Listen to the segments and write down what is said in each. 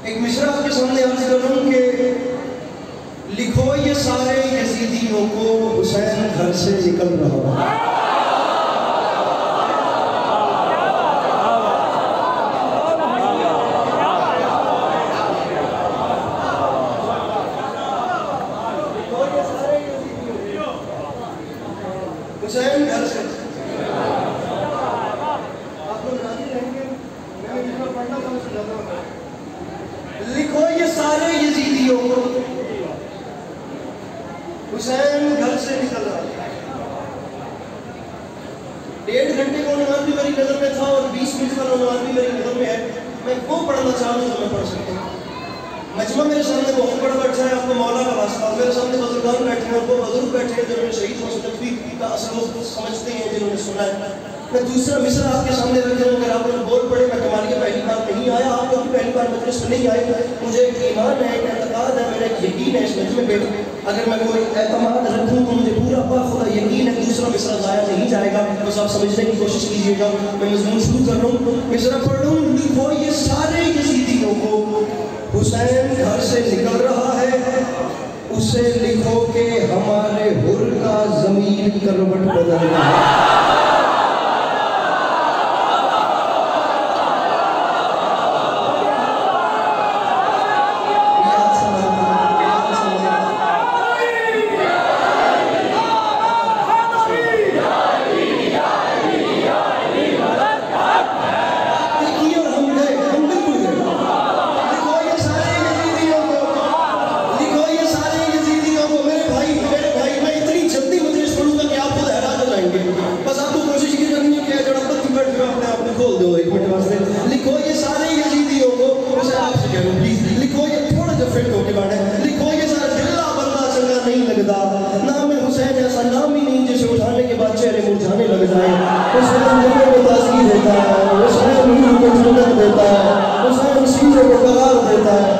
ایک مصرع آپ کے سامنے عرض کر رہا ہوں کہ لکھو یہ سارے یزیدیوں کو حسین گھر سے نکل رہا ہے. حسین گھر سے آپ لوگ راضی رہیں گے؟ میں جتنا پڑھنا تھا میں سمجھاتا ہوں. لکھو یہ سارے یزیدیوں کو حسین گھر سے نکل رہا ہے. 1.5 گھنٹے کا عنوان بھی میری نظر میں تھا اور 20 منٹ کا عنوان بھی میری نظر میں ہے. میں وہ پڑھنا چاہ رہا ہوں جو میں پڑھ سکتا ہوں. مجمع میرے سامنے بہت بڑا بیٹھا ہے, آپ کو مولا کا واسطہ. میرے سامنے بزرگان بیٹھے ہیں, وہ بزرگ بیٹھے ہیں جنہوں نے شہید مصطفی کا اثر و سمجھتے ہیں, جنہوں نے سنا ہے. میں دوسرا مصرع آپ کے سامنے رکھ رہا ہوں. اگر آپ لوگ بول پڑے میں کمالیہ پہلی بار نہیں آیا, آپ لوگ پہلی بار مجلس میں نہیں آئے. مجھے ایک ایمان ہے, ایک اعتقاد ہے, میرا ایک یقین ہے اس مجمع پہ. اگر میں کوئی اعتماد رکھوں تو مجھے پورا خدا یقین ہے دوسرا مصرع ضائع نہیں جائے گا. بس آپ سمجھنے کی کوشش کیجیے گا. میں مضمون شروع کر رہا ہوں, مصرع پڑھ رہا ہوں. لکھو یہ سارے یزیدیوں کو حسین گھر سے نکل رہا ہے, اسے لکھو کہ ہمارے حر کا ضمیر کروٹ بدل رہا ہے. لکھو یہ سارے یزیدیوں کو, اسے آپ سے کہہ رہا ہوں پلیز لکھو یہ تھوڑا جا فٹ ہو کے بات ہے. لکھو یہ سارا دلہ بندہ چنگا نہیں لگتا, نام حسین ایسا نام ہی نہیں جسے اٹھانے کے بعد چہرے مرجھانے لگ جائے. حسین دلوں کو تازگی دیتا ہے, حسین روح کو ٹھنڈک دیتا ہے, حسین سینوں کو قرار دیتا ہے.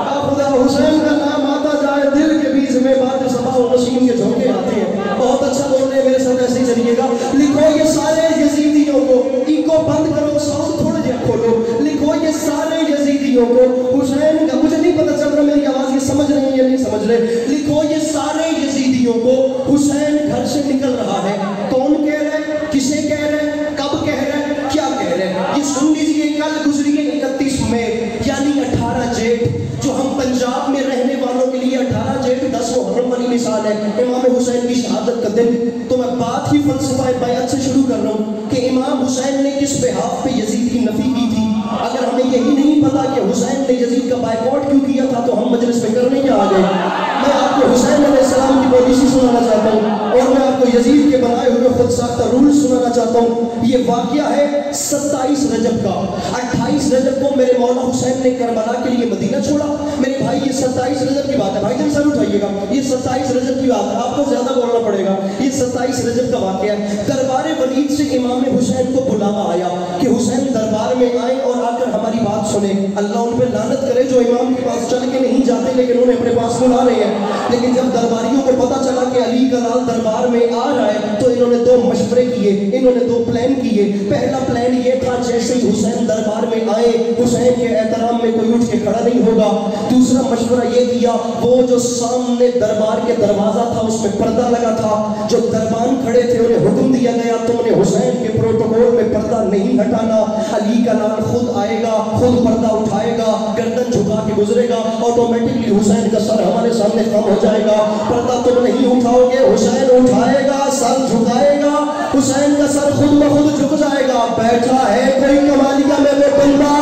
آپ خدا حسین کا نام آتا جائے دل کے بیچ میں بات صبا و نسیم کے جھونکے آتے ہیں. بہت اچھا بول رہے ہیں, میرے ساتھ ایسے ہی چلیے گا. لکھو یہ سارے یزیدیوں کو, ایکو بند کرو, ساؤنڈ تھوڑا جہا کھولو. لکھو یہ سارے یزیدیوں کو حسین کا, مجھے نہیں پتہ چل رہا میری آواز یہ سمجھ رہے ہیں یا نہیں سمجھ رہے. لکھو یہ سارے یزیدیوں کو حسین گھر سے نکل رہا ہے. کون کہہ رہا ہے, کسے کہہ رہا ہے, کب کہہ رہا ہے, کیا کہہ رہا ہے, یہ سن لیجیے. کل گزری ہے 31 مئی یعنی 18 جیٹھ, جو ہم پنجاب میں رہنے والوں کے لیے 18 جیٹھ 10 محرم والی مثال ہے, امام حسین کی شہادت کا دن. تو میں بات ہی فلسفہ بیعت سے شروع کر رہا ہوں کہ امام حسین نے کس بحاف پہ یزید کی نفی کی تھی. اگر ہمیں یہی نہیں پتا کہ حسین نے یزید کا بائیکاٹ کیوں کیا تھا تو ہم مجلس میں کرنے کیا آ گئے. میں آپ کو حسین علیہ السلام کی پالیسی سنانا چاہتا ہوں اور میں آپ کو یزید کے بنائے ہوئے خود ساختہ رول سنانا چاہتا ہوں. یہ واقعہ ہے 27 رجب کا. 28 رجب کو میرے مولا حسین نے کربلا کے لیے مدینہ چھوڑا. میرے بھائی یہ 27 رجب کی بات ہے, بھائی جان سر اٹھائیے گا, یہ 27 رجب کی بات ہے, آپ کو زیادہ بولنا پڑے گا. یہ 27 رجب کا واقعہ ہے. دربار ولید سے امام حسین کو بلاوا آیا کہ حسین دربار میں آئے اور آ کر ہماری بات سنیں. اللہ ان پہ لعنت کرے جو امام کے پاس چل کے نہیں جاتے لیکن انہیں اپنے پاس بلا رہے ہیں. لیکن جب درباریوں کو پتا چلا کہ علی کا لال دربار میں آ رہا ہے تو انہوں نے 2 مشورے کیے, انہوں نے 2 پلان کیے. پہلا پلان یہ تھا جیسے ہی حسین دربار میں آئے حسین کے احترام میں کوئی اٹھ کے کھڑا نہیں ہوگا. دوسرا مشورہ یہ کیا, وہ جو سامنے دربار کے دروازہ تھا اس میں پردہ لگا تھا, جو دربان کھڑے تھے انہیں حکم دیا گیا تو انہیں حسین کے پروٹوکول میں پردہ نہیں ہٹانا. علی کا لال خود آئے گا, خود پردہ اٹھائے گا, گردن جھکا کے گزرے گا, آٹومیٹکلی حسین کا سر ہمارے سامنے خم ہو جائے گا. پردہ تم نہیں اٹھاؤ گے, حسین اٹھائے گا, سر جھکائے گا, حسین کا سر خود بخود جھک جائے گا. بیٹھا ہے کوئی کمالیہ میں وہ بندہ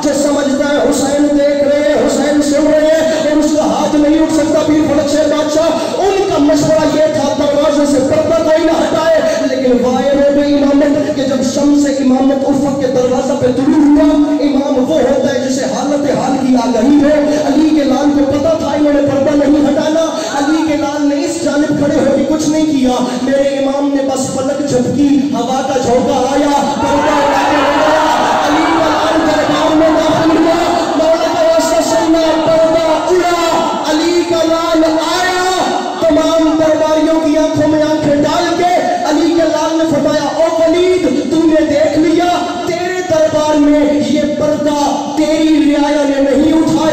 جو سمجھتا ہے حسین دیکھ رہے ہیں, حسین سن رہے ہیں اور اس کا ہاتھ نہیں اٹھ سکتا. پیر فلک شیر بادشاہ ان کا مشورہ یہ تھا دروازے سے پردہ کوئی نہ ہٹائے. لیکن وائر ہو گئی امامت کہ جب شمس امامت افق کے دروازہ پہ طلوع ہوا, امام وہ ہوتا ہے جسے حالت حال کی آگاہی ہے. علی کے لال کو پتا تھا انہوں نے پردہ نہیں ہٹانا. علی کے لال نے اس جانب کھڑے ہو کے کچھ نہیں کیا. میرے امام نے بس پلک جھپکی, ہوا کا جھونکا آیا, پردہ اٹھا کے ہو گیا. علی کا لال دربار میں داخل ہوا, مولا کا واسطہ سننا, پردہ اڑا, علی کا لال آیا. تمام درباریوں کی آنکھوں میں آنکھیں ڈال کے علی کے لال نے فرمایا, او ولید تم نے دیکھ لیا, تیرے دربار میں یہ پردہ تیری رعایا نے نہیں اٹھایا,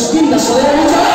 اس کی نسلیں نہیں چلا.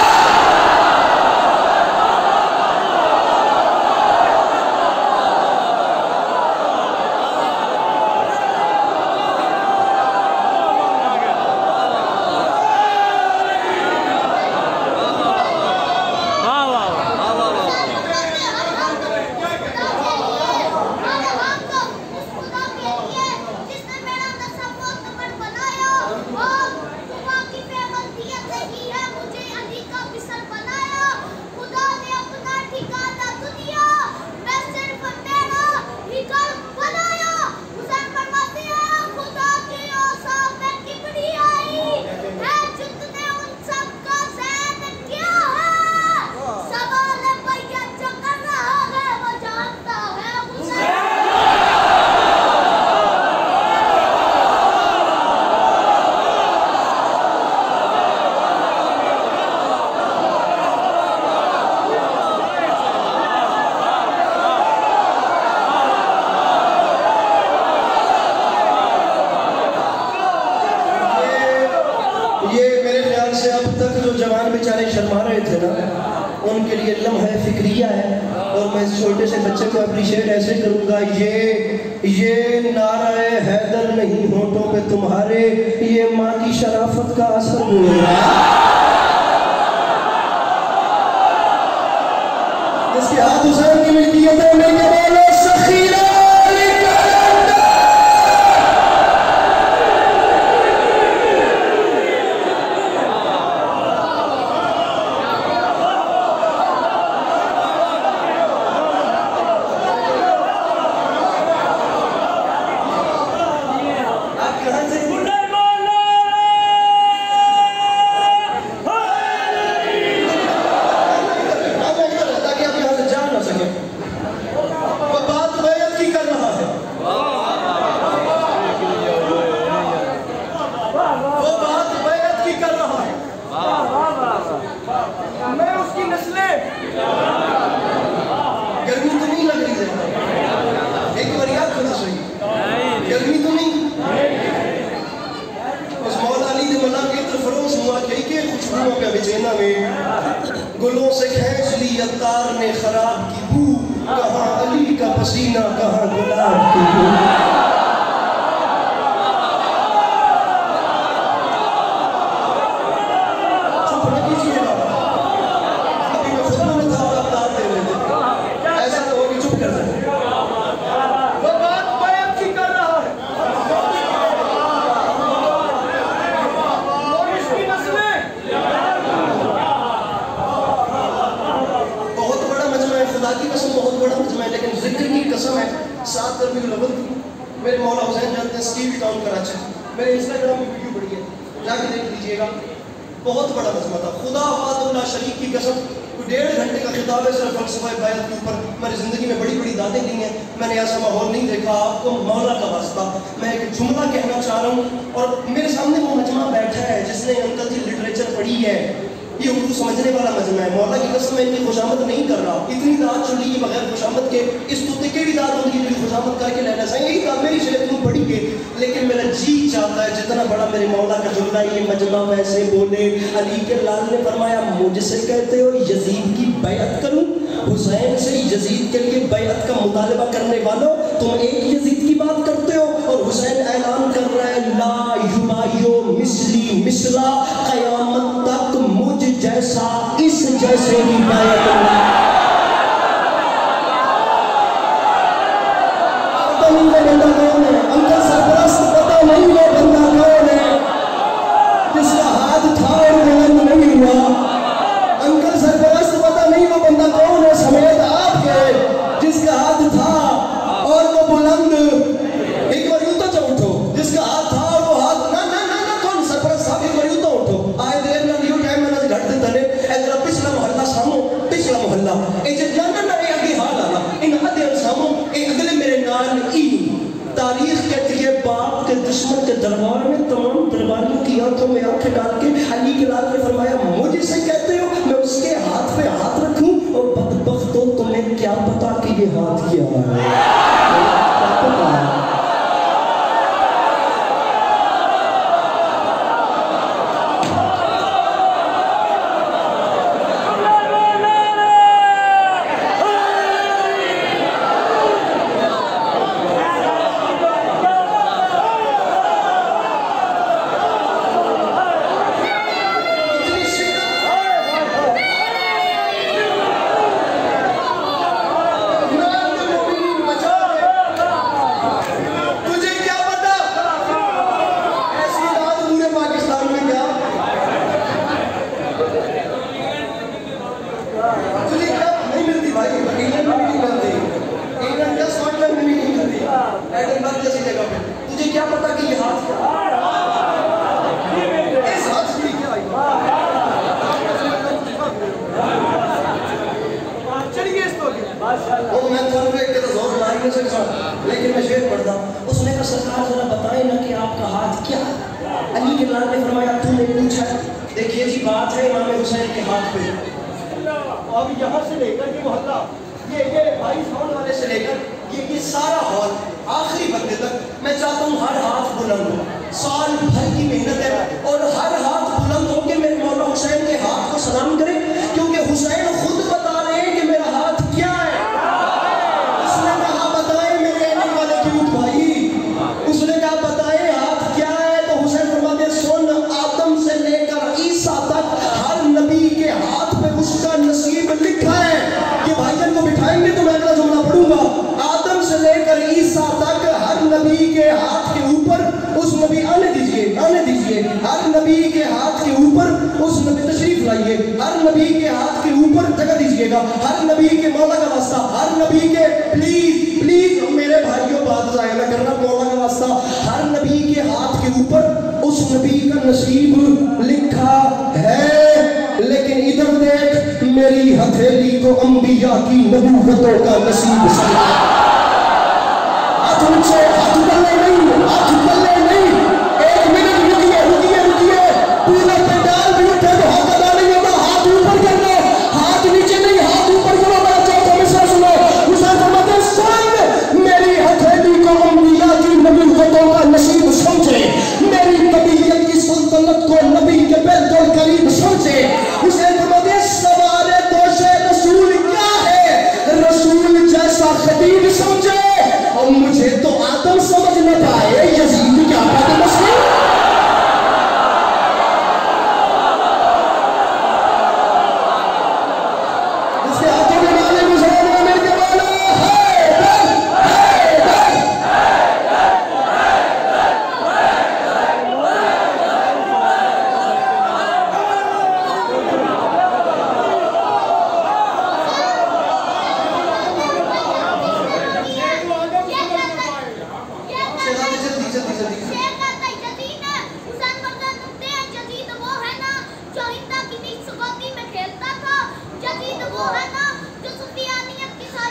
ان کے لیے لمحہ فکریہ ہے اور میں اس چھوٹے سے بچے کو اپریشیٹ ایسے کروں گا. یہ نعرہ حیدر نہیں ہونٹوں پہ تمہارے, یہ ماں کی شرافت کا اثر ہوگا. اس کے ہاتھ حسین کی ملکیت ہے, مل کے بولو سخیرہ. گلوں سے کھینچ لی عطار نے خراب کی بو, کہاں علی کا پسینہ کہاں گلاب کی بو. چپ نہ کیجیے گا, ابھی میں خود میں تھا اور آپ داد دے رہے تھے, ایسا تو ہوگی, چپ کر دیں. وہ بات بیعت کی کر رہا ہے اور اس کی نسلیں. خدا کی قسم بہت بڑا مجمع ہے, لیکن ذکر کی قسم ہے 7 دربی لغت کی. میرے مولا حسین جانتے ہیں, اسٹیوی ٹاؤن کراچی, میرے انسٹاگرام میں ویڈیو پڑی ہے, جا کے دیکھ لیجیے گا. بہت بڑا مجمع تھا. خدا وحدہ اللہ شریک کی قسم, 1.5 گھنٹے کا خطاب ہے صرف فلسفہ بیعت کے اوپر. میری زندگی میں بڑی بڑی دادیں دی ہیں, میں نے ایسا ماحول نہیں دیکھا. آپ کو مولا کا واسطہ میں ایک جملہ کہنا چاہ رہا ہوں, اور میرے سامنے وہ مجمع بیٹھا ہے جس نے انکل کی لٹریچر پڑھی ہے. یہ اردو سمجھنے والا مجمع ہے. مولا کی قسم میں ان کی خوشامد نہیں کر رہا. اتنی داد چڑھی کہ بغیر خوشامد کے اس کتے کی بھی داد ہوتی ہے, خوشامد کر کے لینا چاہیے. یہی کام میری شریعت میں پڑھی ہے, لیکن میرا جی چاہتا ہے جتنا بڑا میرے مولا کا جملہ یہ مجمع ویسے بولے. علی کے لال نے فرمایا, مجھ سے کہتے ہو یزید کی بیعت کروں, حسین سے یزید کے لیے بیعت کا مطالبہ کرنے والوں, تم ایک یزید کی بات کرتے ہو اور حسین اعلان کر رہا ہے لا یبایو مثلی مثلا, قیامت تک مجھ جیسا اس جیسے کی بیعت کرنا. پتہ نہیں وہ بندہ کون ہے, انکل سرپرست پتہ نہیں وہ بندہ کون ہے جس کا ہاتھ تھا اور بلند نہیں ہوا. انکل سرپرست پتہ نہیں وہ بندہ کون ہے سمیت آپ کے جس کا ہاتھ تھا اور وہ بلند. ایک بار یوں تو جب اٹھو, جس کا ہاتھ تھا اور وہ ہاتھ نہ کون سرپرست صاحب, ایک بار یوں تو اٹھو. آئے دیر نہ لیو ٹائم میں نہ گھٹ دے تنے ایدرا پچھلا محلہ سامو, پچھلا محلہ اے جب نہ اے اگی حال آنا ان حدیان سامو, اے اگلے میرے نال ای. تاریخ کہتی ہے باپ کے دشمن کے دربار میں تمام درباریوں کی آنکھوں میں آنکھیں ڈال کے علی کے لال نے فرمایا مجھے سے کہتے ہو میں اس کے ہاتھ پہ ہاتھ رکھوں, اور بدبختوں تمہیں کیا پتا کہ یہ ہاتھ کیا ہے, کیا پتا ہے. نہیں سکتا لیکن میں شعر پڑھتا ہوں. اس نے کہا سرکار ذرا بتائیں نا کہ آپ کا ہاتھ کیا ہے؟ علی کے لال نے فرمایا تو نے پوچھا. دیکھیے جی بات ہے امام حسین کے ہاتھ پہ. اب یہاں سے لے کر یہ محلہ یہ 22 ہال والے سے لے کر یہ سارا ہال آخری بندے تک میں چاہتا ہوں ہر ہاتھ بلند ہو. سال بھر کی محنت ہے اور ہر ہاتھ بلند ہو کے میرے مولا حسین کے ہاتھ کو سلام کرے کیونکہ حسین خود بتا رہے ہیں کہ میرا ہاتھ کیا ہے. اس نے کہا بتائیں میرے آنے والے کیوٹ بھائی. اس نے کہا بتائیں ہاتھ کیا ہے تو حسین فرماتے ہیں سن آدم سے لے کر عیسیٰ تک ہر نبی کے ہاتھ پہ اس کا نصیب لکھا ہے. یہ بھائی جان کو بٹھائیں گے تو میں اگلا جملہ پڑھوں گا. آدم سے لے کر عیسیٰ تک ہر نبی کے ہاتھ کے اوپر اس نبی آنے دیجئے ہر نبی کے ہاتھ کے اوپر اس نبی تشریف لائیے ہر نبی کے ہاتھ کے اوپر جگہ دیجئے گا ہر نبی کے مولا کا واسطہ ہر نبی کے پلیز میرے بھائیوں بات ضائع نہ کرنا مولا کا واسطہ ہر نبی کے ہاتھ کے اوپر اس نبی کا نصیب لکھا ہے. لیکن ادھر دیکھ میری ہتھیلی کو انبیاء کی نبوتوں کا نصیب سمجھا. ہاتھ بلے نہیں ایک منٹ رکیے پورا پنڈال بھی اٹھے تو ہاتھ ادا نہیں ہوتا. ہاتھ اوپر کر لو ہاتھ نیچے نہیں ہاتھ اوپر کرو. میرا چوتھا مصرع سنو. حسین فرماتے ہیں سن میری ہتھیلی کو انبیاء کی نبوتوں کا نصیب سمجھے میری طبیعت کی سلطنت کو نبی کے بیت الکریم سمجھے. حسین فرماتے ہیں سوار دوش رسول کیا ہے رسول جیسا خطیب سمجھے. اور مجھے تو آدم سمجھ نہ پائے یزید کیا بات مسلم. اس کے ہاتھوں میں مالے مسلم عامر کے والا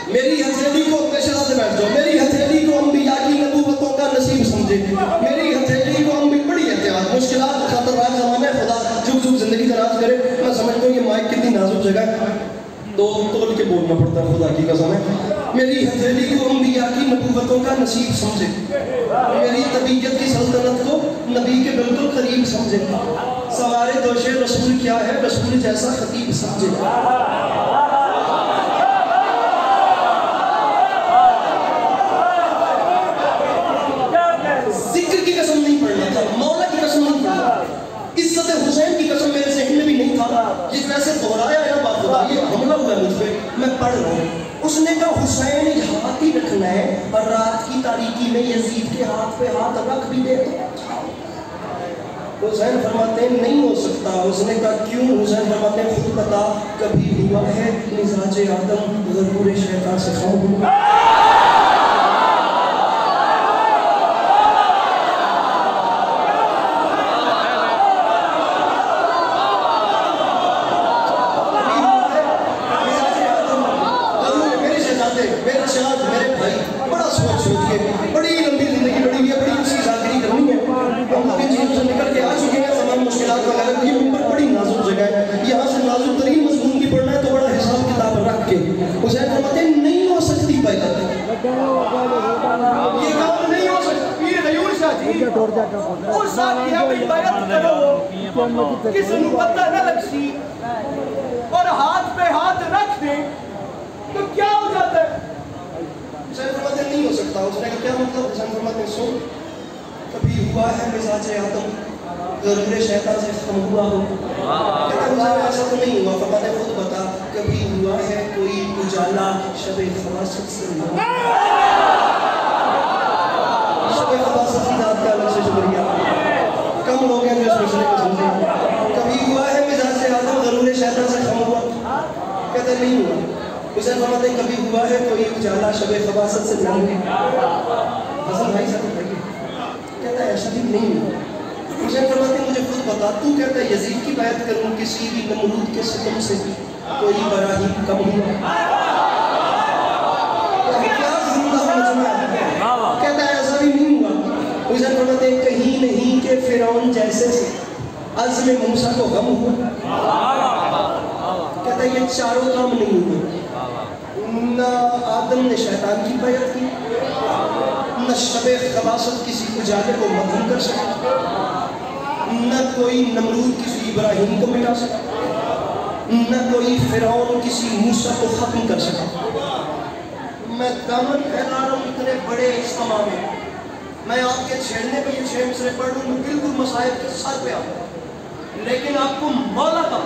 میری ہتھیلی کو شہزادے بیٹھ جاؤ. میری ہتھیلی کو انبیاء کی نبوتوں کا نصیب سمجھے. میری ہتھیلی کو بڑی احتیاط مشکلات خطرناک زمانے خدا جھک زندگی دراز کرے. میں سمجھتا ہوں یہ مائک کتنی نازک جگہ ہے تو تول کے بولنا پڑتا ہے خدا کی قسم ہے. میری ہتھیلی کو انبیاء کی نبوتوں کا نصیب سمجھے میری طبیعت کی سلطنت کو نبی کے بالکل قریب سمجھے. سوار دوش رسول کیا ہے رسول جیسا خطیب سمجھے. مولا کی قسم نہیں پڑھنا عزت حسین کی قسم میرے ذہن میں بھی نہیں تھا. جس وجہ سے دہرایا ہے بات خدا یہ حملہ ہوا ہے مجھ پہ میں پڑھ رہا ہوں. اس نے کہا حسین ہاتھ ہی رکھنا ہے اور رات کی تاریکی میں یزید کے ہاتھ پہ ہاتھ رکھ بھی دے. حسین فرماتے ہیں نہیں ہو سکتا. اس نے کہا کیوں؟ حسین فرماتے ہیں خود بتا کبھی ہوا ہے مزاج آدم غرور شیطان سے خام ہوا. میرے بھائی بڑا سوچ کے بڑی لمبی زندگی بڑی ہوئی ہے بڑی اسی ذاکری کرنی ہے. ہم اپنی چیزوں سے نکل کے آ چکے ہیں تمام مشکلات وغیرہ. یہ ممبر بڑی نازک جگہ ہے. یہاں سے نازک ترین مضمون کی پڑھنا ہے تو بڑا حساب کتاب رکھ کے. حسین فرماتے ہیں نہیں ہو سکتی بیعت. یہ کام نہیں ہو سکتا. پیر غیور شاہ جی اور ساتھ یہ بھی بیعت کرو کسی کو پتہ نہ لگ سی اور ہاتھ پہ ہاتھ رکھ دے تو کیا ہو جاتا ہے. حسین فرماتے ہیں نہیں ہو سکتا. اس نے کہا کیا مطلب؟ حسین فرماتے ہیں سن کبھی ہوا ہے مزاج آدم غرور شیطان سے ختم ہوا ہو. کہتا حسین ایسا تو نہیں ہوا. فرماتے ہیں خود بتا کبھی ہوا ہے کوئی اجالا شب خواست سے شب خواست کی ذات کا الگ سے شکریہ. کم لوگ ہیں جو اس مسئلے کو سمجھیں. کبھی ہوا ہے مزاج آدم غرور شیطان سے ختم ہوا. کہتا ہے نہیں ہوا. حسین فرماتے ہیں کبھی ہوا ہے کوئی اجالا شب خواست سے جان گے. حسن بھائی صاحب بتائیے. کہتا ہے ایسا بھی نہیں ہوا. حسین فرماتے ہیں مجھے خود بتا تو کہتا ہے یزید کی بیعت کروں کسی بھی نمرود کے ستم سے کوئی براہیم کم ہوا. کیا زندہ ہونا کہ فرعون جیسے سے عزم موسیٰ کو غم ہوا. کہتا ہے یہ چاروں کام نہیں ہوئے. نہ آدم نے شیطان کی بیعت کی, نہ شب خباثت کسی اجالے کو مدھم کر سکا, نہ کوئی نمرود کسی ابراہیم کو مٹا سکا, نہ کوئی فرعون کسی موسیٰ کو ختم کر سکا. میں دامن پھیلا رہا ہوں اتنے بڑے اجتماع میں, میں آپ کے چھیڑنے پہ یہ 6 مصرے پڑھ لوں بالکل مصائب کے سر پہ آتا, لیکن آپ کو مولا کا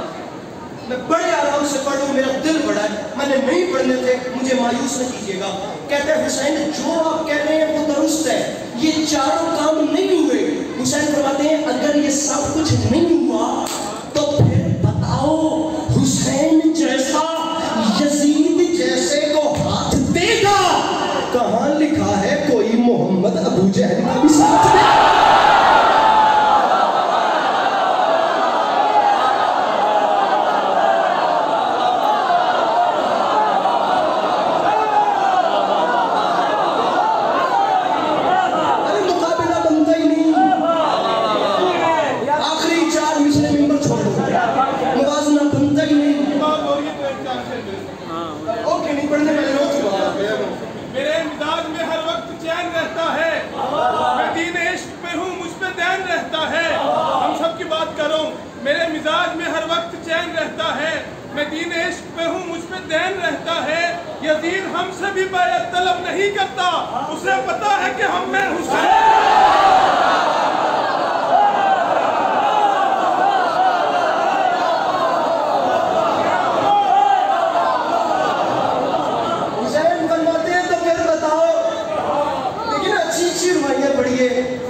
میں بڑے آرام سے پڑھوں, میرا دل بڑا ہے, میں نے نہیں پڑھنے تھے, مجھے مایوس نہ کیجیے گا. کہتے ہیں حسین جو آپ کہہ رہے ہیں وہ درست ہے, یہ چاروں کام نہیں ہوئے. حسین فرماتے ہیں اگر یہ سب کچھ نہیں ہوا تو پھر بتاؤ حسین جیسا یزید جیسے کو ہاتھ دے گا. کہاں لکھا ہے کوئی محمد ابو جہل کا بھی ساتھ دے گا؟ میرے مزاج میں ہر وقت چین رہتا ہے, میں دین عشق پہ ہوں مجھ پہ دین رہتا ہے. یزید ہم سے بھی بیعت طلب نہیں کرتا, اسے پتا ہے کہ ہم میں حسین. حسین بنواتے ہیں تو پھر بتاؤ, لیکن اچھی اچھی روایاں پڑھیے,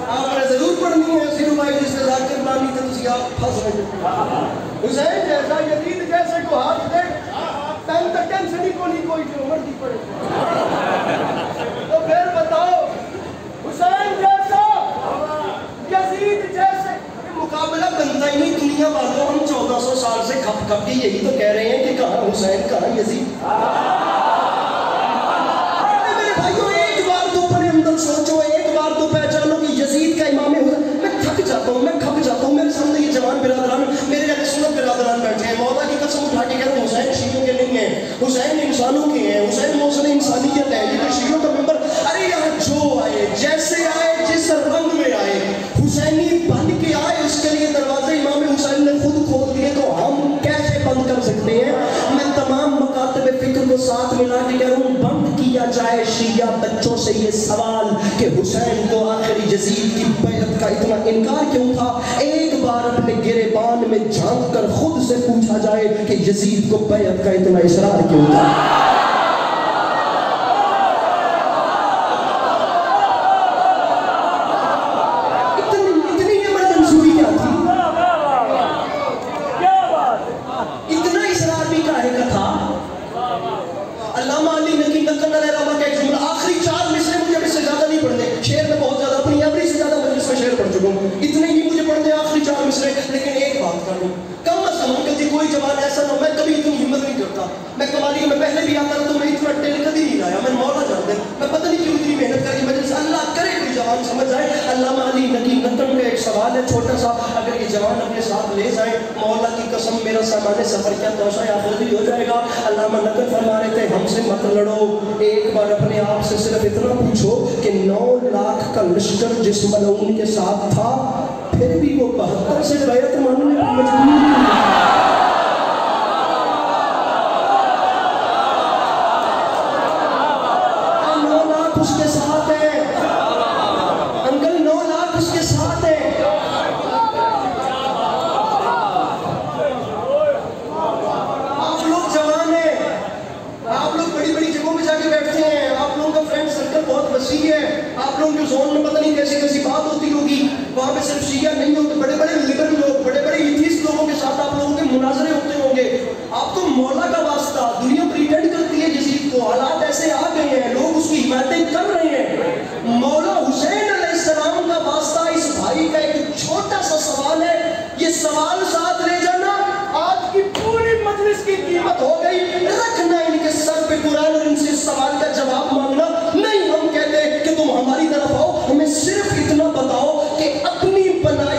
آپ نے ضرور پڑھنی ہے ایسی روایت جس سے ذاکر بانی تھے آپ پھنس رہے ہیں. حسین جیسا یزید جیسے کو ہاتھ دے تن تک ٹینشن کو نہیں کوئی جو مرضی پڑے. تو پھر بتاؤ حسین جیسا یزید جیسے مقابلہ بنتا ہی نہیں. دنیا والوں ہم 1400 سال سے کھپ کھپ کے یہی تو کہہ رہے ہیں کہ کہاں حسین کہاں یزید. میرے بھائیوں ایک بار تو اپنے اندر سوچو, ایک بار تو پہچانو کہ یزید کا امام حسین. میں تھک جاتا ہوں, میں کھپ جاتا ہوں, میرے سامنے یہ جوان برادران, میرے اہل سنت برادران بیٹھے ہیں, مولا کی قسم اٹھا کے کہتے ہیں حسین شیعوں کے نہیں ہیں, حسین انسانوں کے ہیں, حسین موصل انسانیت ہے, یہ شیعوں کا ممبر. ارے یہاں جو آئے جیسے آئے جس رنگ میں آئے حسینی بن کے آئے, اس کے لیے دروازے امام حسین نے خود کھول دیے, تو ہم کیسے بند کر سکتے ہیں؟ میں تمام مکاتب فکر کو ساتھ ملا کے کہہ رہا ہوں بند کیا جائے شیعہ بچوں سے یہ سوال کہ حسین کو آخری یزید کی بیعت کا اتنا انکار کیوں تھا. ایک بار اپنے گریبان میں جھانک کر خود سے پوچھا جائے کہ یزید کو بیعت کا اتنا اصرار کیوں تھا. اتنی ایمرجنسی کیا تھی, اتنا اصرار بھی کاہے کا تھا. علامہ علی نقی نقل علیہ رحمہ کا ایک جملہ, آخری 4 مصرے مجھے اب اس سے زیادہ نہیں پڑھنے, شعر میں بہت زیادہ اپنی ایوریج سے زیادہ مجلس میں شعر پڑھ چکا ہوں, اتنے ہی مجھے پڑھنے آخری 4 مصرے. لیکن ایک بات کر لوں, کم از کم کبھی کوئی جوان ایسا نہ ہو, میں کبھی اتنی ہمت نہیں کرتا. میں کمالی میں پہلے بھی آتا تھا تو میں اتنا ٹیل کبھی نہیں لایا, میں مولا جانتے میں پتہ نہیں کیوں اتنی محنت کر کے مجلس. اللہ کرے کوئی جوان سمجھ جائے. علامہ علی نقی نقل کا ایک سوال ہے چھوٹا سا, اگر یہ جوان اپنے ساتھ لے جائیں, مولا کی قسم میرا سامان سفر کیا توشہ آخری ہو جائے گا. علامہ نقل فرما رہے تھے ہم سے مت لڑو, ایک بار اپنے آپ سے صرف اتنا پوچھو کہ 9 لاکھ کا لشکر جس ملعون کے ساتھ تھا پھر بھی وہ 72 سے بیعت ماننے پر مجبور کیوں. 9 لاکھ اس کے ساتھ ہے انکل, 9 لاکھ اس کے ساتھ ہے. آپ لوگ جوان ہیں, آپ لوگ بڑی بڑی جگہوں میں جا کے بیٹھتے ہیں, آپ لوگوں کا فرینڈ سرکل بہت وسیع ہے, آپ لوگوں کے زون میں پتہ نہیں کیسی کیسی بات ہوتی ہوگی. وہاں پہ صرف شیعہ نہیں ہوتے, بڑے بڑے لبرل لوگ, بڑے بڑے ایتھیسٹ لوگوں کے ساتھ آپ لوگوں کے مناظرے ہوتے ہوں گے. آپ کو مولا کا واسطہ, دنیا پریٹینڈ کرتی ہے یزید کو, حالات ایسے آ گئے ہیں, لوگ اس کی حمایتیں کر رہے ہیں. مولا حسین علیہ السلام کا واسطہ اس بھائی کا ایک چھوٹا سا سوال ہے, یہ سوال ساتھ لے جانا آج کی پوری مجلس کی قیمت ہو گئی. رکھنا ان کے سر پہ قرآن اور ان سے اس سوال کا جواب مانگنا نہیں. ہم کہتے ہیں کہ تم ہماری طرف آؤ, ہمیں صرف اتنا بتاؤ کہ اپنی بنائی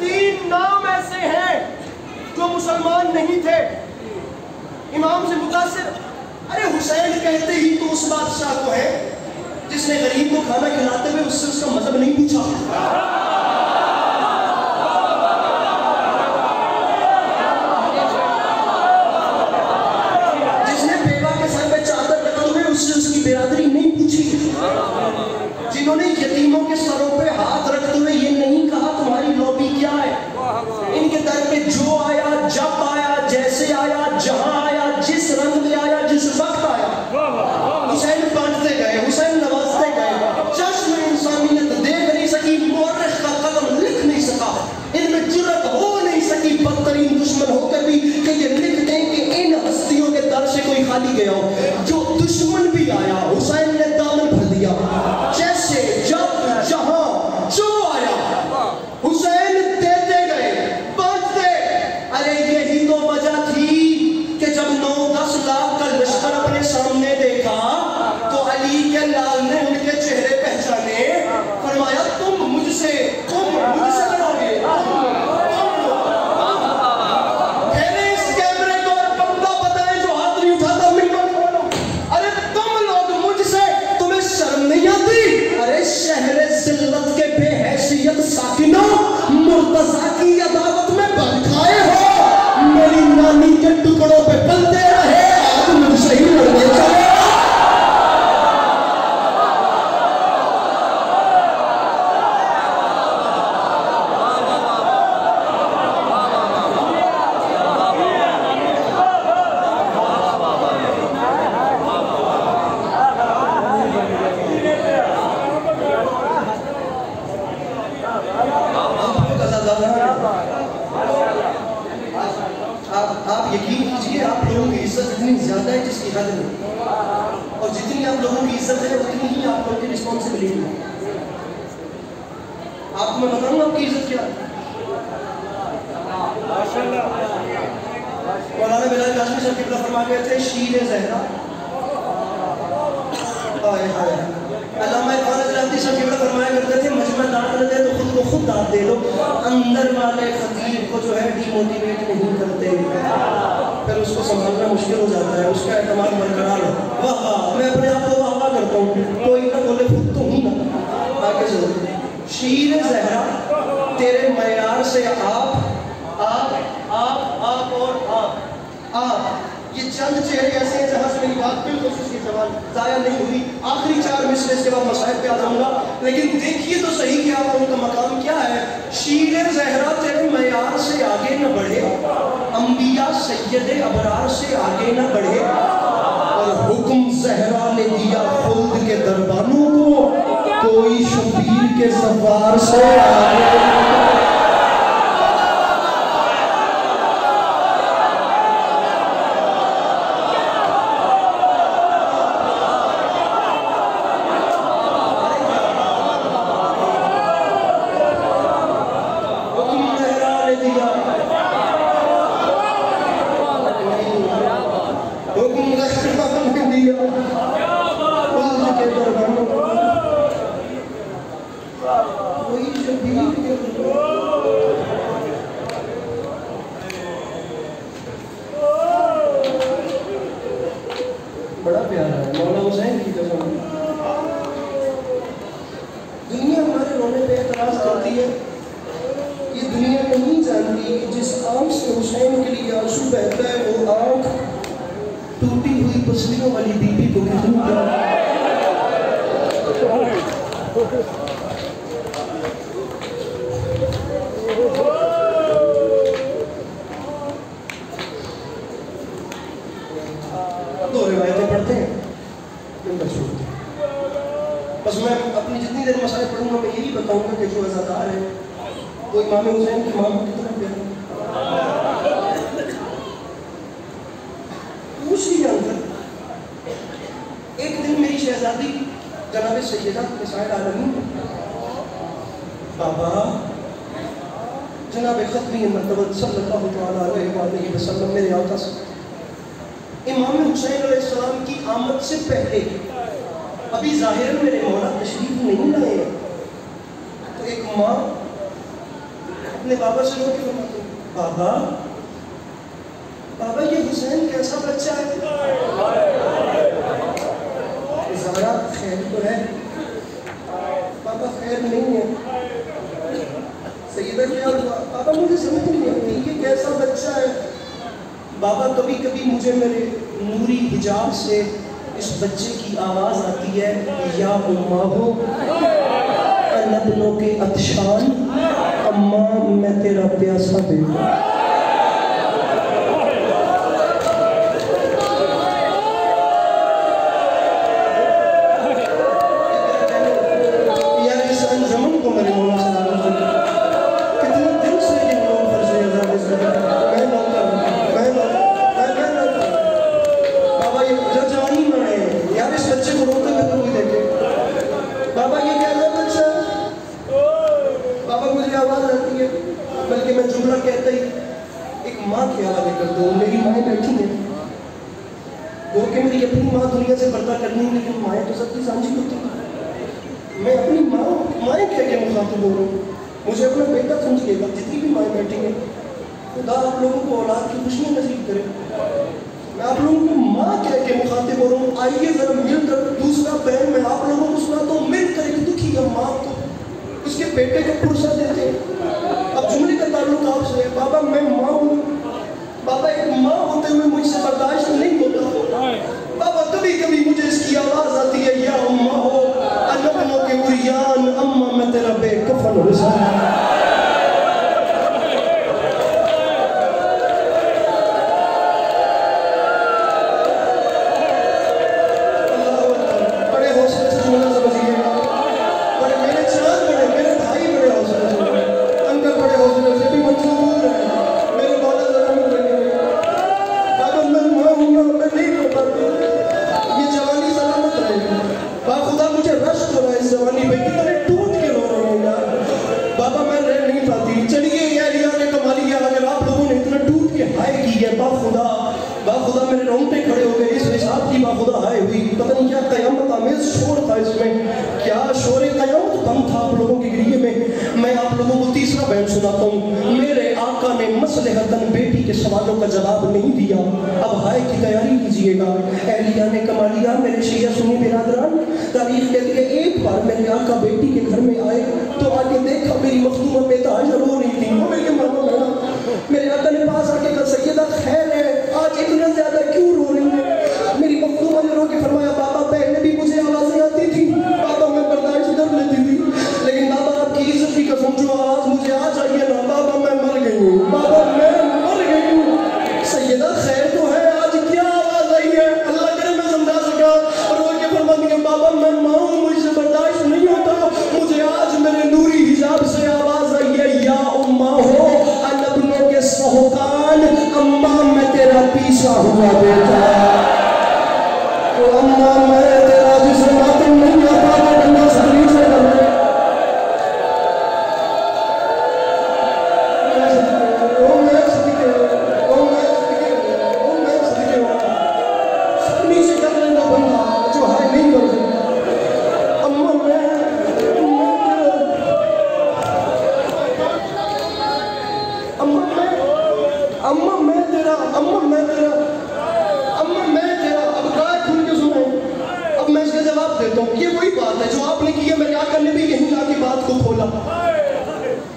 تین نام ایسے ہیں جو مسلمان نہیں تھے، امام سے متاثر. ارے حسین کہتے ہی تو اس بادشاہ کو ہے جس نے غریب کو کھانا کھلاتے ہوئے اس سے اس کا مذہب نہیں پوچھا. جس نے بیوہ کے سر پہ چادر رکھے ہوئے اس سے اس کی برادری نہیں پوچھی. جنہوں نے یتیموں کے سروں پہ ہاتھ رکھتے ہوئے یہ نہیں کہا تمہاری لوبی کیا ہے. ان کے در پہ جو آیا، جب آیا، جیسے آیا، جہاں آیا، جس رنگ میں آیا، جس وقت آیا، حسین بانٹتے گئے، حسین نوازتے گئے. چشم انسانیت دیکھ نہیں سکی، مورخ کا قلم لکھ نہیں سکا، ان میں جرأت ہو نہیں سکی بدترین دشمن ہو کر بھی کہ یہ لکھ دیں کہ ان ہستیوں کے در سے کوئی خالی گیا ہو. جو دشمن بھی آیا حسین نے دامن بھر دیا. جیسے، جب، جہاں جو آیا حسین دیتے گئے، بانٹتے. ارے یہی تو وجہ تھی کہ جب 9-10 لاکھ کا لشکر اپنے سامنے دیکھا تو علی کے لال نے ان کے چہرے پہچانے، فرمایا تم مجھ سے لڑو گے. پہلے اس کیمرے کو اور بندہ بتائیں جو ہاتھ نہیں اٹھاتا ممبر کھولو. ارے تم لوگ مجھ سے، تمہیں شرم نہیں آتی؟ ارے شہر ذلت کے بے حیثیت ساکنوں، مرتضیٰ کی عداوت میں بھڑکائے ہو. میری نانی کے ٹکڑوں پہ پلتے رہے، آج مجھ سے ہی لڑنے چلے. آپ یقین کیجئے آپ لوگوں کی عزت اتنی زیادہ ہے جس کی حد نہیں، اور جتنی آپ لوگوں کی عزت ہے اتنی ہی آپ لوگوں کی رسپانسبلٹی ہے. آپ کو میں بتاؤں آپ کی عزت کیا ہے. مولانا بلال قاسمی صاحب قبلہ فرما گئے تھے شیر زہرا. علامہ اقبال ادراتی صاحب قبلہ فرمایا کرتے تھے مجمع داد لگے تو خود کو خود داد دے لو. اندر والے خطیب کو جو ہے ڈی موٹیویٹ نہیں کرتے، پھر اس کو سنبھالنا مشکل ہو جاتا ہے، اس کا اعتماد برقرار ہے. واہ واہ، میں اپنے آپ کو واہ واہ کرتا ہوں، کوئی نہ بولے خود تو ہوں نا. آگے چلو. شیر زہرا تیرے معیار سے آپ اور آپ یہ چند چہرے ایسے ہیں جہاں سے میری بات بالخصوص کی زبان ضائع نہیں ہوئی. آخری 4 مصرے اس کے بعد مصائب پہ آ جاؤں گا، لیکن دیکھیے تو صحیح کہ آپ لوگوں کا مقام کیا ہے. شیر زہرا تیرے معیار سے آگے نہ بڑھے، انبیاء سید ابرار سے آگے نہ بڑھے، اور حکم زہرا نے دیا خلد کے دربانوں کو، کوئی شبیر کے سفار سے آگے نہ بڑھے. بڑا پیارا ہے مولا حسین کی قسم. دنیا ہمارے رونے پہ اعتراض کرتی ہے، یہ دنیا نہیں جانتی کہ جس آنکھ سے حسین کے لیے آنسو بہتا ہے وہ آنکھ ٹوٹی ہوئی پسلیوں والی بی بی کو کتنی پیار. دو روایتیں پڑھتے ہیں بس میں اپنی جتنی دیر مسائل پڑھوں گا میں یہی بتاؤں گا کہ جو عزادار ہے وہ امام حسین کی ماں کو کتنا پیارا. اسی اندر ایک دن میری شہزادی جناب سیدہ نساء العالمین بابا جناب ختمی مرتبہ صلی اللہ علیہ وسلم میرے آقا سے امام حسین علیہ السلام کی آمد سے پہلے ابھی ظاہر میرے مولا تشریف نہیں لائے، تو ایک ماں اپنے بابا سے رو کے فرماتا ہوں بابا بابا یہ حسین کیسا بچہ ہے؟ زہرا خیر تو ہے بابا خیر نہیں ہے سیدہ کیا ہوا بابا مجھے سمجھ نہیں آتی یہ کیسا بچہ ہے بابا کبھی کبھی مجھے میرے نوری حجاب سے اس بچے کی آواز آتی ہے یا اماں لبنوں کے عطشان اماں میں تیرا پیاسا بیٹا یار اس انجمن کو میرے مولا سلام کتنے دن سے یہ لوگ فرض عذاب اس میں بابا یہ جوانی میں ہے یار اس بچے کو روتے ہوئے کوئی دیکھے بابا یہ کیا ہے بچہ بابا مجھے آواز آتی ہے بلکہ میں جملہ کہتا ہی ایک ماں کے حوالے کر دوں میری مائیں بیٹھی ہیں وہ کہ میری اپنی ماں دنیا سے پردہ کرنی ہے لیکن مائیں تو سب کی سانجھی ہوتی ہیں میں اپنی مائیں کہہ کے مخاطب ہو رہا ہوں مجھے اپنا بیٹا سمجھیے گا جتنی بھی مائیں بیٹھی ہیں خدا آپ لوگوں کو اولاد کی خوشیاں نصیب کرے میں آپ لوگوں کو ماں کہہ کے مخاطب ہو رہا ہوں آئیے ذرا مل کر دوسرا بہن میں آپ لوگوں کو سنا تو مل کر ایک دکھی ماں کو اس کے بیٹے کو پرسہ دیتے ہیں اب جملے کا تعلق آپ سے بابا میں ماں ہوں بابا ایک ماں ہوتے ہوئے مجھ سے برداشت نہیں ہوتا بابا کبھی کبھی مجھے اس کی آواز آتی ہے یا اماں ہو لبنوں کے عریان اماں میں تیرا بے کفن حسین بیٹی کے سوالوں کا جواب نہیں دیا اب ہائے کی تیاری کیجئے گا اہلیہ نے کمالیہ میرے شیعہ سنی برادران تاریخ کہتی ہے ایک بار میرے آقا بیٹی کے گھر میں آئے تو آگے دیکھا میری مخدومہ بیتاج رو رہی تھی وہ میرے مانو میرے آقا نے پاس آکے کہا سیدہ خیر ہے آج اتنا زیادہ کیوں رو رہی ہے میری مخدومہ نے رو کے فرمایا بابا پہلے بھی مجھے آوازیں آتی تھی بابا میں برداشت کر لیتی تھی لیکن بابا آپ کی عزت کی قسم جو آواز مجھے آ چاہیے نا بابا میں مر گئی ہوں بابا میں سیدہ خیر تو ہے آج کیا آواز آئی ہے اللہ کرے میں سمجھا سکا اور وہ کے فرمان کے بابا میں ماں ہوں مجھ سے برداشت نہیں ہوتا مجھے آج میرے نوری حجاب سے آواز آئی ہے یا اماں ہو لبنوں کے سہوکان اماں میں تیرا پیچھا ہوا بیٹا اماں میں تیرا جسے ماتم نہیں آتا میں بندہ سلی سے کرنے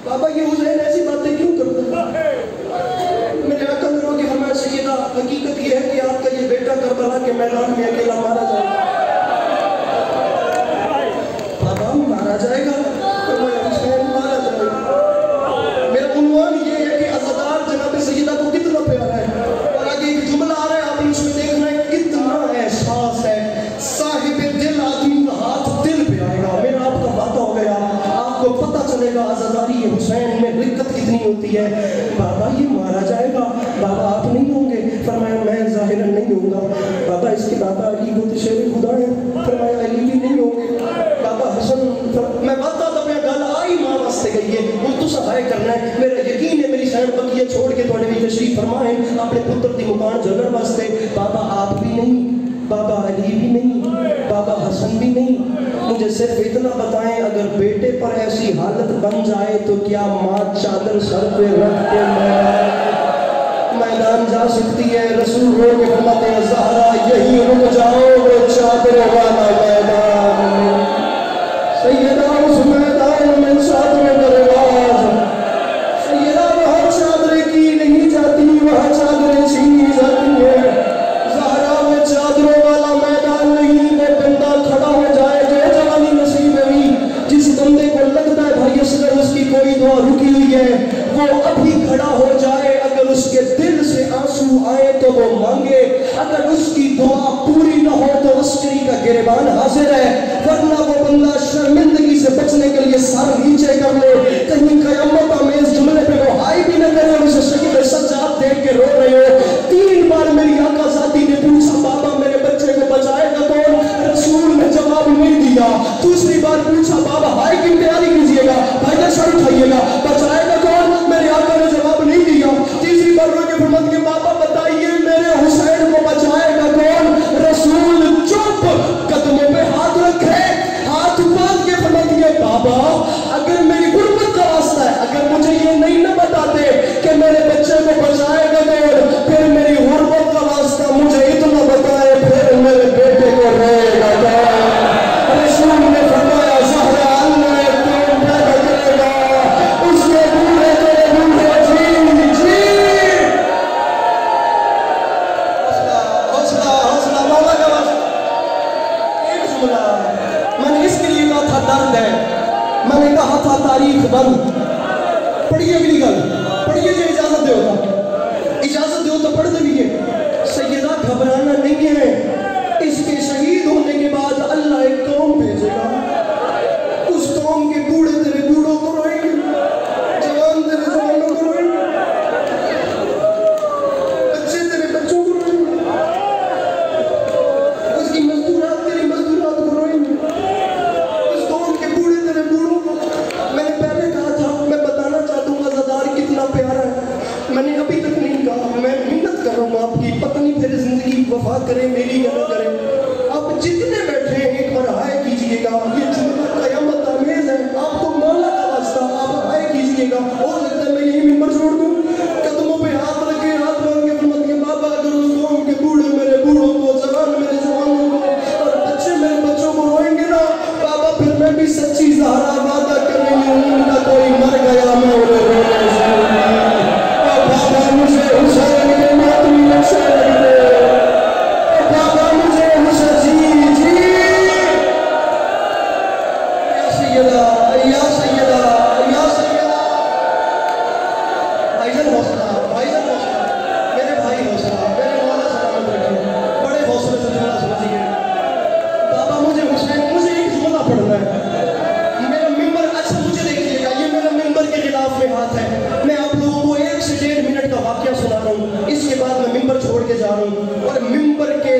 بابا یہ حسین ایسی باتیں کیوں کرتا ہے میرے آقا نے رو کے فرمایا سیدہ حقیقت یہ ہے کہ آپ کا یہ بیٹا کربلا کے میدان میں اکیلا مارا جائے گا بابا مارا جائے گا فرمایا حسین مارا جائے گا میرا عنوان یہ ہے کہ عزادار جناب سیدہ کو کتنا پیارا ہے اور آگے ایک جملہ آ رہا ہے آپ نے اس میں دیکھنا ہے کتنا احساس ہے صاحب دل آدمی کا ہاتھ دل پہ آئے گا میرا آپ کا وعدہ ہو گیا آپ کو پتہ چلے گا عزاداری حسین میں رقت کتنی ہوتی ہے بابا یہ مارا جائے گا بابا آپ نہیں ہوں گے فرمایا میں ظاہراً نہیں ہوں گا بابا اس کے بابا علی کو تو شیر خدا ہے فرمایا علی بھی نہیں ہوں گے بابا حسن میں وعدہ تو میں گل آئی ماں واسطے گئی ہے وہ تو سہائے کرنا ہے میرا یقین ہے میری سین بقیہ چھوڑ کے تھوڑے بھی تشریف فرمائیں اپنے پتر دی مکان جنر واسطے بابا آپ بھی نہیں بابا علی بھی نہیں بابا حسن بھی نہیں مجھے مجھے صرف اتنا بتائیں اگر بیٹے پر ایسی حالت بن جائے تو کیا ماں چادر سر پہ رکھ کے میدان جا سکتی ہے؟ رسول ہو کے فرماتے ہیں زہرا یہی رک جاؤ وہ چادر والا میدان، سیدہ اس میدان میں چادر درواز، سیدہ وہاں چادر کی نہیں جاتی، وہاں چادریں چھینی جاتی ہیں۔ زہرا وہ چادروں والا میدان نہیں، وہ بندہ کھڑا ہو جائے جو جوانی نصیب ہے، جس بندے کو لگتا ہے بھائی اصغر اس کی کوئی دعا رکی ہوئی ہے، وہ ابھی کھڑا ہو جائے، اگر اس کے دل سے آنسو آئے تو وہ مانگے، اگر اس کی دعا پوری نہ ہو تو عسکری کا گریبان حاضر ہے، ورنہ وہ بندہ شرمندگی سے بچنے کے لیے سر نیچے کر لے، کہیں قیامت آمیز جملے پہ وہ ہائی بھی نہ کرے اور اسے شکل سجاد دیکھ کے رو رہے ہو۔ 3 بار میری آقا ذاتی نے پوچھا بابا میرے بچے کو بچائے گا کون؟ رسول نے جواب نہیں دیا۔ دوسری بار پوچھا بابا ہائی کی تیاری کیجئے گا، بھائی کا سر اٹھائیے گا، بچائے گا کون؟ میرے آقا نے جواب نہیں دیا۔ تیسری بار رو کے فرماتے کہ بابا بتائیے میرے حسین کو بچائے گا کون؟ رسول چپ، قدموں پہ ہاتھ رکھے، ہاتھ باندھ کے فرماتے کہ بابا اگر میری غربت کا واسطہ ہے، اگر مجھے یہ نہیں نہ بتاتے کہ میرے بچے کو بچائے گا کون، پھر میری غربت کا واسطہ مجھے اتنا بتائے پھر میرے بیٹے کو رہے گا کون؟ رسول نے فرمایا زہرا اللہ کون پیدا کرے گا؟ اس کے بوڑھے تیرے بوڑھے جی حوصلہ مولا کا واسطہ۔ ایک جملہ میں نے اس کے لیے کہا تھا درد ہے، میں نے کہا تھا تاریخ بند۔ پڑھیے اگلی گل، پڑھیے جو اجازت دے ہوتا، اجازت دے ہوتا پڑھ دیئے۔ سیدہ گھبرانا نہیں ہے، اس کے شہید ہونے کے بعد اللہ ایک قوم بھیجے گا، اس قوم کے بوڑھے تیرے بوڑھوں کو روئیں گے، جوان تیرے جوانوں کو روئیں گے، بچے تیرے بچوں کو روئیں گے، اس کی مزدورات تیری مزدورات کو روئیں گے، اس قوم کے بوڑھے تیرے بوڑھوں کو۔ میں نے پہلے کہا تھا میں بتانا چاہتا ہوں عزادار کتنا پیارا ہے، میں نے ابھی تک نہیں کہا، میں منت کر رہا ہوں آپ کی، پتہ نہیں پھر زندگی وفا کرے میری یا نہ کرے۔ آپ جتنے بیٹھے ہیں ایک بار ہائے کیجئے گا، یہ جملہ قیامت آمیز ہے، آپ کو مولا کا واسطہ آپ ہائے کیجئے گا۔ ہو سکتا ہے میں یہی ممبر چھوڑ دوں، قدموں پہ ہاتھ رکھے، ہاتھ مانگ کے فرماتے ہیں بابا اگر اس قوم کے بوڑھے میرے بوڑھوں کو، جوان میرے جوانوں کو اور بچے میرے بچوں کو روئیں گے نا بابا، پھر میں بھی سچی زہرا وعدہ کر رہی ہوں ان کا کوئی مر گیا میں انہیں رونے ضرور دی۔ اور بابا مجھے حسین کے ماتمی نقشے لگ دے، بابا مجھے حسین جی یا سیدہ یا سیدہ یا سیدہ۔ بھائی جان حوصلہ، بھائی جان حوصلہ، میرے بھائی حوصلہ، میرے مولا سلامت رکھیں، بڑے حوصلے سے جملہ سمجھیے۔ بابا مجھے حسین، مجھے ایک جملہ پڑھنا ہے، میرا ممبر، اچھا مجھے دیکھیے گا یہ میرا ممبر کے خلاف میں ہاتھ ہے، میں آپ لوگوں کو 1 سے 1.5 منٹ کا واقعہ سنا رہا ہوں، اس کے بعد میں ممبر چھوڑ کے جا رہا ہوں، اور ممبر کے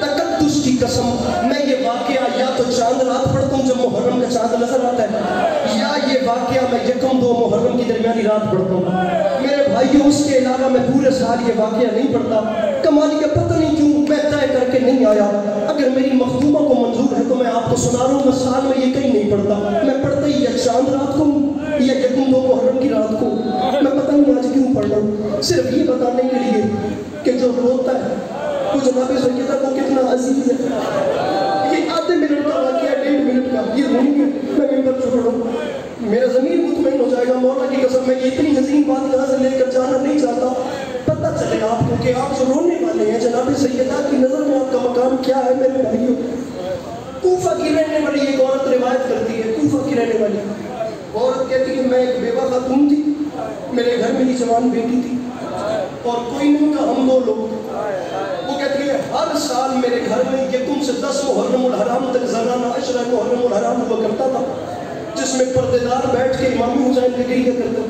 تقدس کی قسم میں یہ واقعہ یا تو چاند رات پڑھتا ہوں جب محرم کا چاند نظر آتا ہے، یا یہ واقعہ میں 1-2 محرم کی درمیانی رات پڑھتا ہوں۔ میرے بھائیوں اس کے علاوہ میں پورے سال یہ واقعہ نہیں پڑھتا، کمالی کا پتہ نہیں کیوں میں طے کر کے نہیں آیا، اگر میری مخدومہ کو منظور ہے تو میں آپ کو سنا رہا ہوں، میں سال میں یہ کہیں نہیں پڑھتا، میں پڑھتا ہی یا چاند رات کو یا 1-2 محرم کی رات کو، میں پتہ نہیں آج کیوں پڑھ رہا ہوں، صرف یہ بتانے کے لیے کہ جو روتا ہے وہ جناب سیدہ کو کتنا عزیز ہے۔ یہ آدھے منٹ کا واقعہ، 1.5 منٹ کا، یہ رونی ہے، میں ممبر چھوڑ رہا ہوں، میرا ضمیر مطمئن ہو جائے گا، مولا کی قسم میں یہ اتنی حزین بات یہاں سے لے کر جانا نہیں چاہتا، پتہ چلے آپ کو کہ آپ جو رونے والے ہیں جناب سیدہ کی نظر میں آپ کا مقام کیا ہے۔ میرے بھائیوں کوفہ کی رہنے والی ایک عورت روایت کرتی ہے، کوفہ کی رہنے والی عورت کہتی ہے میں ایک بیوہ خاتون تھی، میرے گھر میری جوان بیٹی تھی اور کوئی نہیں کا ہم 2 لوگ، وہ کہتی ہے ہر سال میرے گھر میں 1 سے 10 محرم الحرام تک زنانہ عشرہ محرم الحرام ہوا کرتا تھا، جس میں پردے دار بیٹھ کے امام حسین لے گئی کرتے تھے۔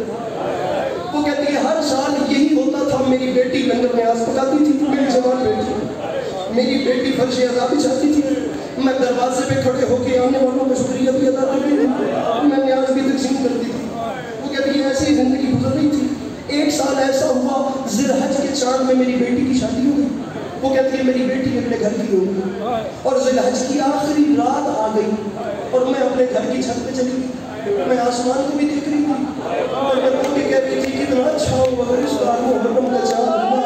وہ کہتی ہے ہر سال یہی ہوتا تھا، میری بیٹی لنگر میں آس پکاتی تھی، میری جوان بیٹی، میری بیٹی فرش ادا بچھاتی تھی، میں دروازے پہ کھڑے ہو کے آنے والوں کا شکریہ بھی ادا کرتی تھی، میں نیاز بھی تقسیم کرتی تھی۔ وہ کہتی ہے ایسی زندگی گزر رہی تھی، 1 سال ایسا ہوا ذی الحج کے چاند میں میری بیٹی کی شادی ہو گئی، وہ کہتی ہے میری بیٹی اپنے گھر کی ہو گئی اور ذی الحج کی آخری رات آ گئی اور گھر کی چھت پہ چلی گئی. میں آسمان کو بھی دیکھ رہی تھی اور میں بول کے کہہ رہی تھی کتنا اچھا ہوا اگر اس بار محرم کا چاند ہوا.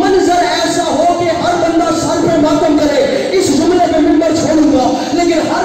منظر ایسا ہو کہ ہر بندہ سر پہ ماتم کرے. اس جملے پہ منبر چھوڑوں گا لیکن ہر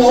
9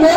9